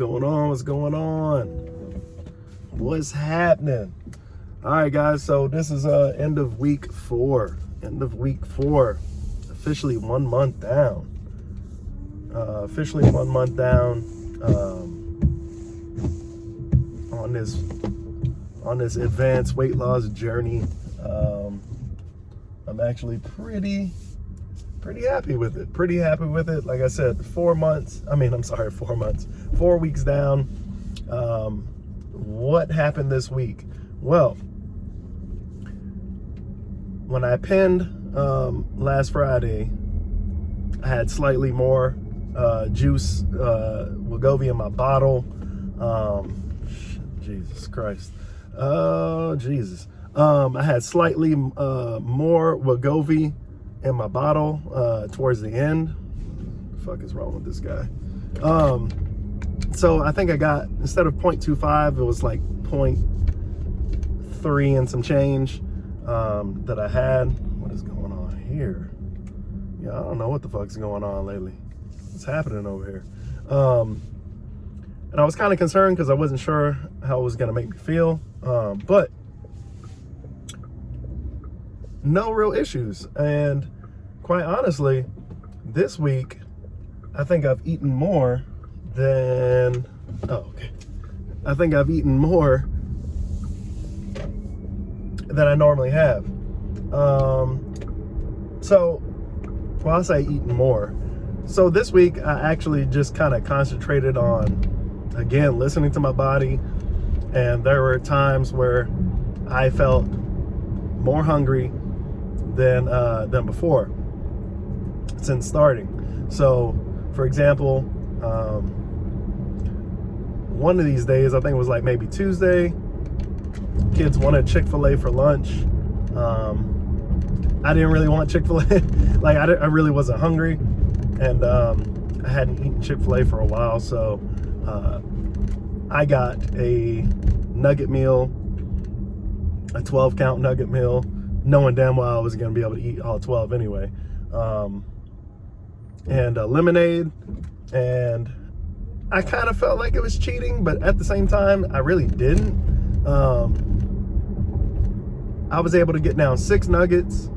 going on? What's going on? What's happening? All right, guys. So this is end of week 4. End of week 4. Officially 1 month down. Officially 1 month down on this advanced weight loss journey. I'm actually pretty happy with it. Pretty happy with it. Like I said, 4 months. 4 months. 4 weeks down. What happened this week? Well, when I pinned last Friday, I had slightly more juice, Wegovy in my bottle. Jesus Christ. Oh, Jesus. I had slightly more Wegovy in my bottle towards the end. What the fuck is wrong with this guy? So I think I got, instead of 0.25, it was like 0.3 and some change that I had. What is going on here? Yeah, I don't know what the fuck's going on lately. What's happening over here? And I was kind of concerned because I wasn't sure how it was going to make me feel. But no real issues. And quite honestly, this week, I think I've eaten more than, I think I've eaten more than I normally have. Well, I'll say eaten more. So this week, I actually just kind of concentrated on, again, listening to my body. And there were times where I felt more hungry than before since starting. So, for example, one of these days, I think it was like maybe Tuesday, kids wanted Chick-fil-A for lunch. I didn't really want Chick-fil-A. Like, I really wasn't hungry, and I hadn't eaten Chick-fil-A for a while, so I got a nugget meal, a 12-count nugget meal, knowing damn well I was going to be able to eat all 12 anyway, and a lemonade. And I kind of felt like it was cheating, but at the same time, I really didn't. I was able to get down 6 nuggets,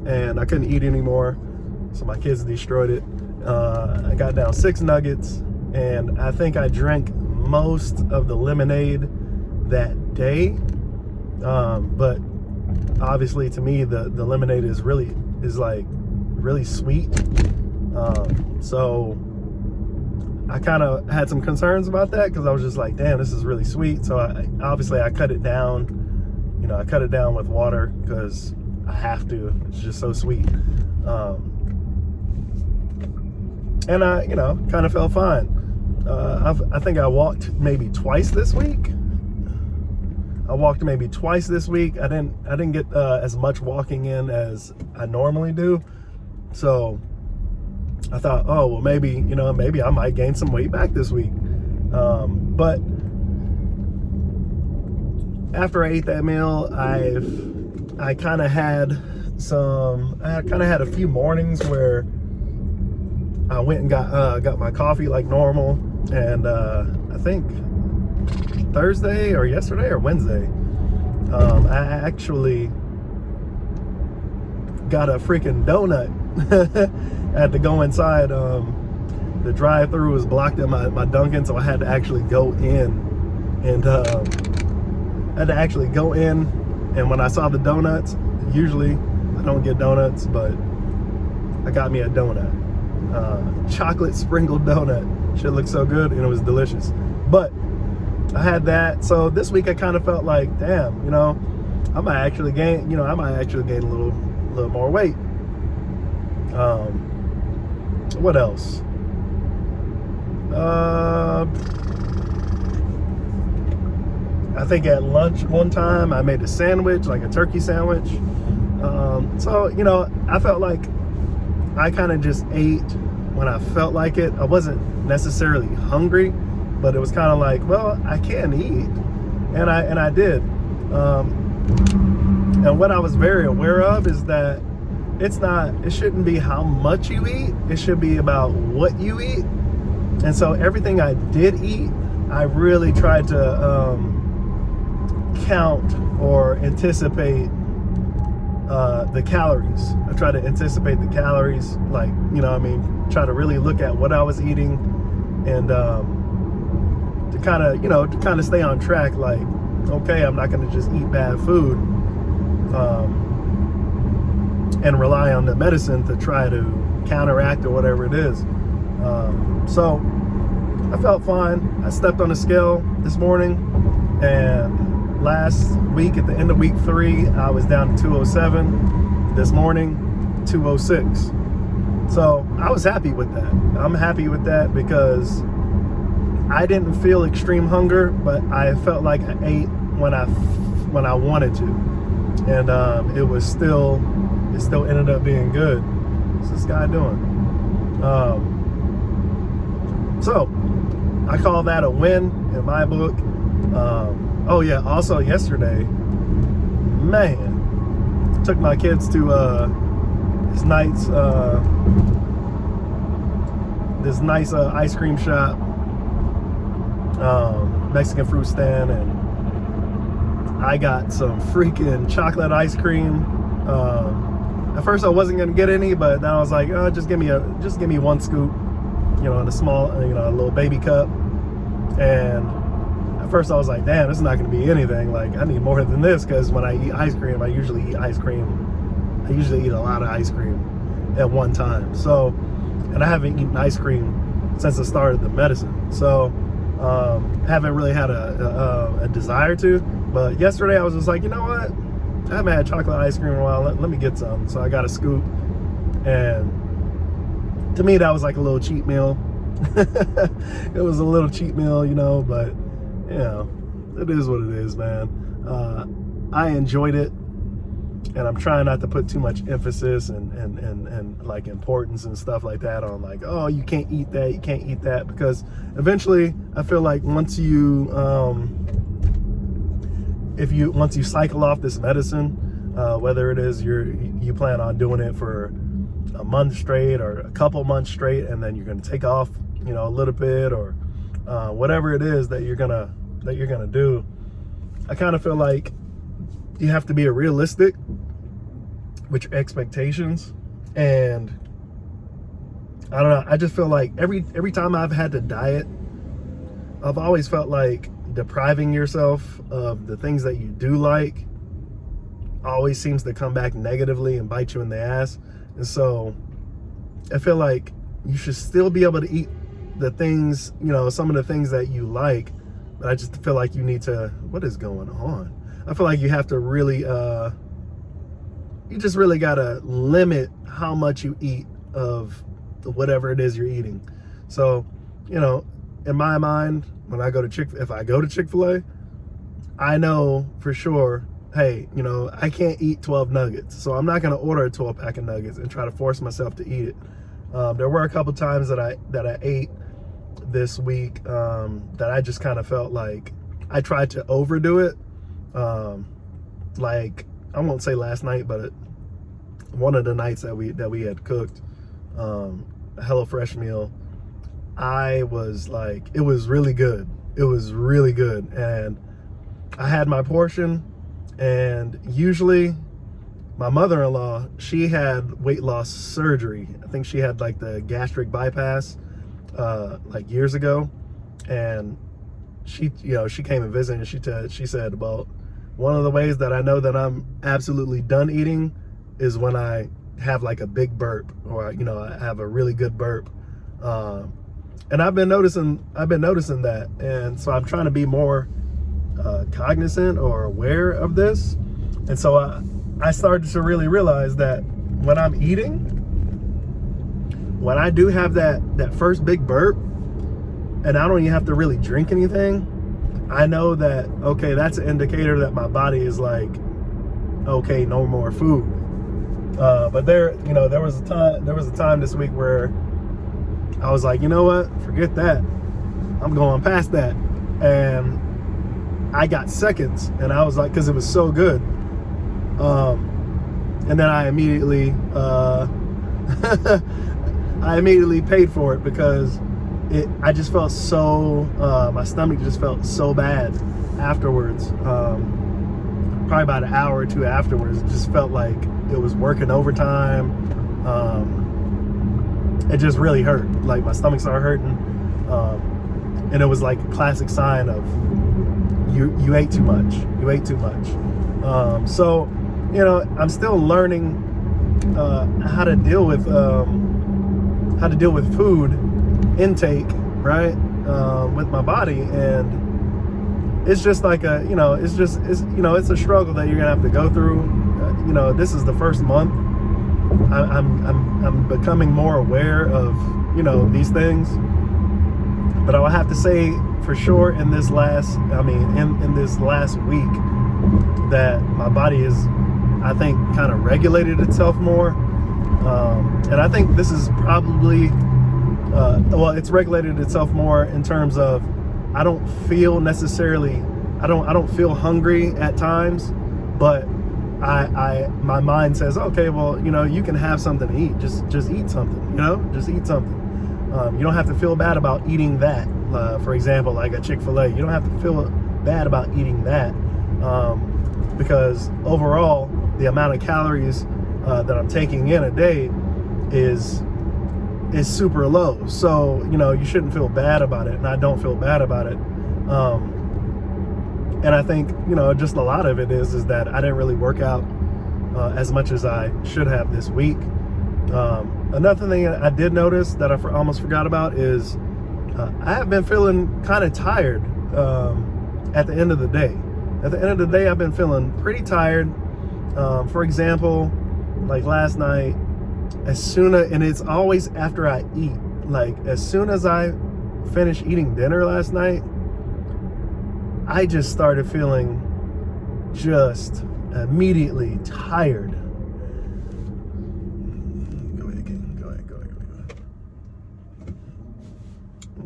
and I couldn't eat anymore, so my kids destroyed it. I got down 6 nuggets, and I think I drank most of the lemonade that day. But obviously, to me, the lemonade is really sweet. So I kind of had some concerns about that, because I was just like, damn, this is really sweet. So I cut it down. You know, I cut it down with water because I have to. It's just so sweet. And I, kind of felt fine. I think I walked maybe twice this week. I didn't get as much walking in as I normally do. So I thought, oh, well, maybe I might gain some weight back this week. But after I ate that meal, I kind of had a few mornings where I went and got my coffee like normal. And I think Thursday or yesterday or Wednesday, I actually got a freaking donut. I had to go inside. The drive-thru was blocked at my Dunkin', so I had to actually go in. And and when I saw the donuts, usually I don't get donuts, but I got me a donut. Chocolate sprinkled donut. Shit looked so good, and it was delicious. But I had that. So this week I kind of felt like, damn, I might actually gain a little more weight. What else? I think at lunch one time I made a sandwich, like a turkey sandwich. So I felt like I kind of just ate when I felt like it. I wasn't necessarily hungry, but it was kind of like, well, I can eat, and I did. And what I was very aware of is that it shouldn't be how much you eat, it should be about what you eat. And so everything I did eat, I really tried to count or anticipate the calories. I try to anticipate the calories, like, try to really look at what I was eating, and to kind of stay on track. Like, okay, I'm not going to just eat bad food and rely on the medicine to try to counteract or whatever it is. So I felt fine. I stepped on a scale this morning, and last week at the end of week 3, I was down to 207. This morning, 206. So I was happy with that. I'm happy with that because I didn't feel extreme hunger, but I felt like I ate when I wanted to, and it still ended up being good. What's this guy doing? So I call that a win in my book. Oh yeah, also yesterday, man, took my kids to this nice ice cream shop, Mexican fruit stand, and I got some freaking chocolate ice cream. At first I wasn't gonna get any, but then I was like, oh, just give me one scoop, in a small, a little baby cup. And at first I was like, damn, this is not gonna be anything. Like, I need more than this, because when I eat ice cream, I usually eat a lot of ice cream at one time. So, and I haven't eaten ice cream since I started the medicine. So, haven't really had a desire to. But yesterday I was just like, you know what? I haven't had chocolate ice cream in a while. Let me get some. So I got a scoop, and to me that was like a little cheat meal. It was a little cheat meal, but it is what it is, man. I enjoyed it, and I'm trying not to put too much emphasis and like importance and stuff like that on, like, oh, you can't eat that, because eventually I feel like once you cycle off this medicine, whether it is you plan on doing it for a month straight or a couple months straight, and then you're going to take off, a little bit, or whatever it is that you're gonna do, I kind of feel like you have to be realistic with your expectations. And I don't know, I just feel like every time I've had to diet, I've always felt like depriving yourself of the things that you do like always seems to come back negatively and bite you in the ass. And so I feel like you should still be able to eat the things, some of the things that you like, but I just feel like you need to, what is going on? I feel like you have to really, you just really gotta limit how much you eat of whatever it is you're eating. So, in my mind, when I go to if I go to Chick-fil-A, I know for sure, hey, I can't eat 12 nuggets, so I'm not gonna order a 12-pack of nuggets and try to force myself to eat it. There were a couple times that I ate this week that I just kind of felt like I tried to overdo it. Like, I won't say last night, but one of the nights that we had cooked a HelloFresh meal, I was like, it was really good. It was really good, and I had my portion. And usually my mother-in-law, she had weight loss surgery. I think she had like the gastric bypass like years ago, and she came and visited, and she said, well, one of the ways that I know that I'm absolutely done eating is when I have like a big burp, or I have a really good burp. And I've been noticing that, and so I'm trying to be more cognizant or aware of this. And so I started to really realize that when I'm eating, when I do have that first big burp, and I don't even have to really drink anything, I know that, okay, that's an indicator that my body is like, okay, no more food. But there was a time this week where I was like, you know what, forget that, I'm going past that. And I got seconds, and I was like, because it was so good. And then I immediately paid for it, because I just felt so, my stomach just felt so bad afterwards. Probably about an hour or two afterwards, it just felt like it was working overtime. It just really hurt. Like my stomach started hurting. And it was like a classic sign of you ate too much. You ate too much. So, you know, I'm still learning how to deal with food intake, right? With my body, and it's just like it's a struggle that you're gonna have to go through. You know, this is the first month. I'm becoming more aware of, you know, these things. But I will have to say for sure in this last week that my body is, I think, kind of regulated itself more. And I think this is probably, it's regulated itself more in terms of I don't feel necessarily, I don't feel hungry at times, but my mind says, okay, well, you know, you can have something to eat. Just eat something, you know, just eat something. You don't have to feel bad about eating that. For example, like a Chick-fil-A, you don't have to feel bad about eating that, because overall, the amount of calories that I'm taking in a day is super low. So, you know, you shouldn't feel bad about it, and I don't feel bad about it. And I think, you know, just a lot of it is that I didn't really work out as much as I should have this week. Another thing I did notice that I almost forgot about is I have been feeling kind of tired at the end of the day. At the end of the day, I've been feeling pretty tired. For example, like last night, and it's always after I eat, like as soon as I finished eating dinner last night, I just started feeling just immediately tired. Go ahead.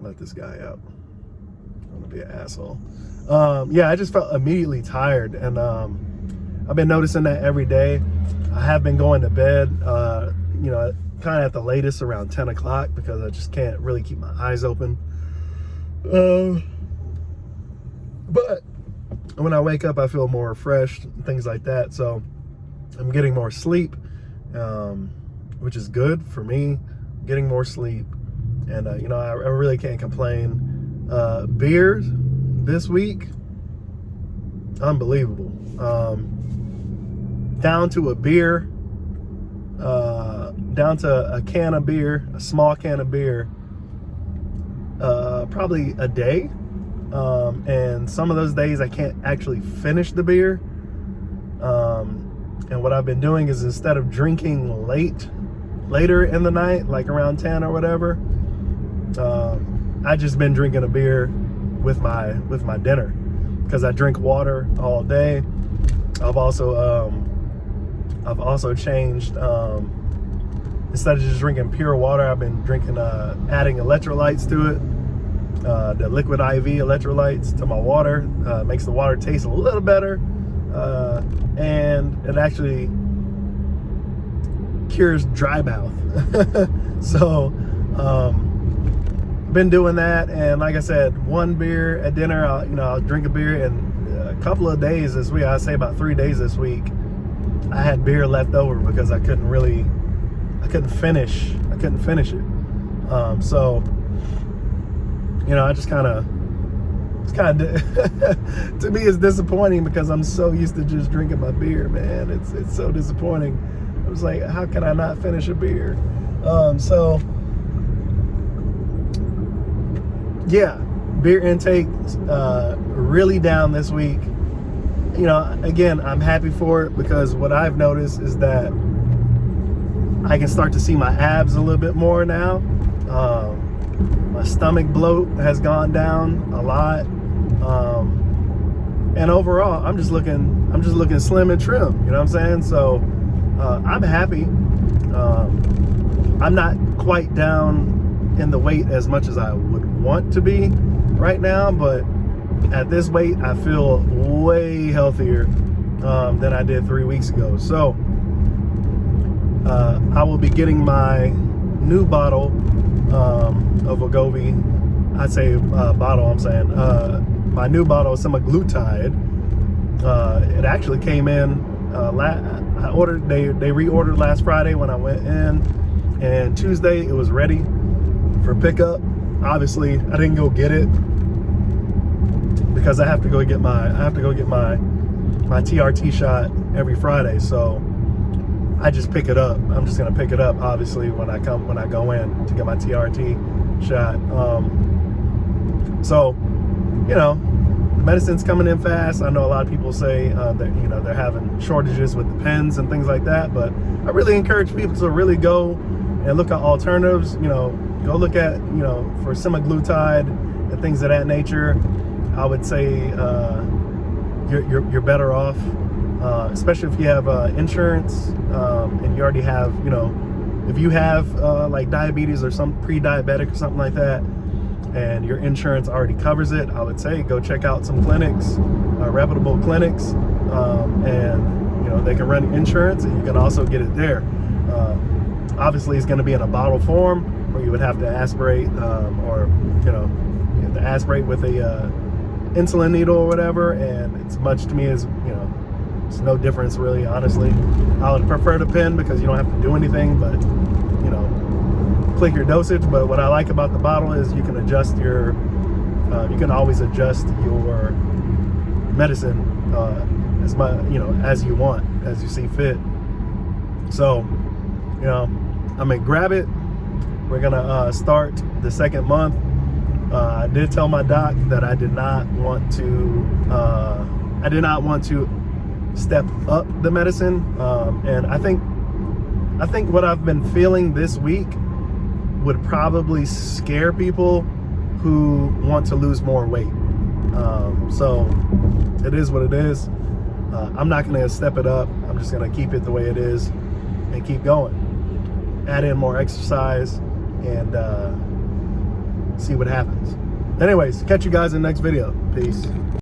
Let this guy out. I'm gonna be an asshole. Yeah, I just felt immediately tired, and I've been noticing that every day. I have been going to bed, you know, kind of at the latest around 10 o'clock because I just can't really keep my eyes open. But when I wake up, I feel more refreshed, things like that. So I'm getting more sleep, which is good for me, getting more sleep. And, you know, I really can't complain. Beers this week, unbelievable. Down to a beer, down to a can of beer, a small can of beer, probably a day. And some of those days I can't actually finish the beer. And what I've been doing is, instead of drinking later in the night, like around 10 or whatever, I just been drinking a beer with my dinner, because I drink water all day. I've also changed, instead of just drinking pure water, I've been drinking, adding electrolytes to it. The liquid IV electrolytes to my water makes the water taste a little better, and it actually cures dry mouth. So been doing that, and like I said, one beer at dinner. I'll drink a beer, and a couple of days this week, I'd say about 3 days this week, I had beer left over because I couldn't finish it. So, you know, I just kind of to me it's disappointing, because I'm so used to just drinking my beer, man. It's so disappointing. I was like, how can I not finish a beer? So yeah, beer intake really down this week. You know, again, I'm happy for it, because what I've noticed is that I can start to see my abs a little bit more now. My stomach bloat has gone down a lot, and overall, I'm just looking slim and trim. You know what I'm saying? So I'm happy. I'm not quite down in the weight as much as I would want to be right now, but at this weight, I feel way healthier than I did 3 weeks ago. So I will be getting my new bottle of Wegovy I say bottle, I'm saying my new bottle of semaglutide. It actually came in. I ordered. They reordered last Friday when I went in, and Tuesday it was ready for pickup. Obviously, I didn't go get it because I have to go get my TRT shot every Friday. So I just pick it up. I'm just gonna pick it up, obviously, when I go in to get my TRT shot. So, you know, the medicine's coming in fast. I know a lot of people say that, you know, they're having shortages with the pens and things like that, but I really encourage people to really go and look at alternatives. You know, go look at, you know, for semaglutide and things of that nature. I would say you're better off, especially if you have insurance and you already have, you know, if you have like diabetes or some pre-diabetic or something like that, and your insurance already covers it, I would say go check out some clinics, reputable clinics, and you know, they can run insurance, and you can also get it there. Obviously, it's going to be in a bottle form, where you would have to aspirate, or you know, you have to aspirate with a insulin needle or whatever. And it's much to me as, you know, it's no difference really. Honestly, I would prefer the pen because you don't have to do anything, but you know, click your dosage. But what I like about the bottle is you can adjust your, you can always adjust your medicine as much, you know, as you want, as you see fit. So, you know, I'm gonna grab it. We're gonna start the second month. I did tell my doc that I did not want to step up the medicine, and I think what I've been feeling this week would probably scare people who want to lose more weight. So it is what it is. I'm not going to step it up. I'm just going to keep it the way it is and keep going. Add in more exercise and see what happens. Anyways, catch you guys in the next video. Peace.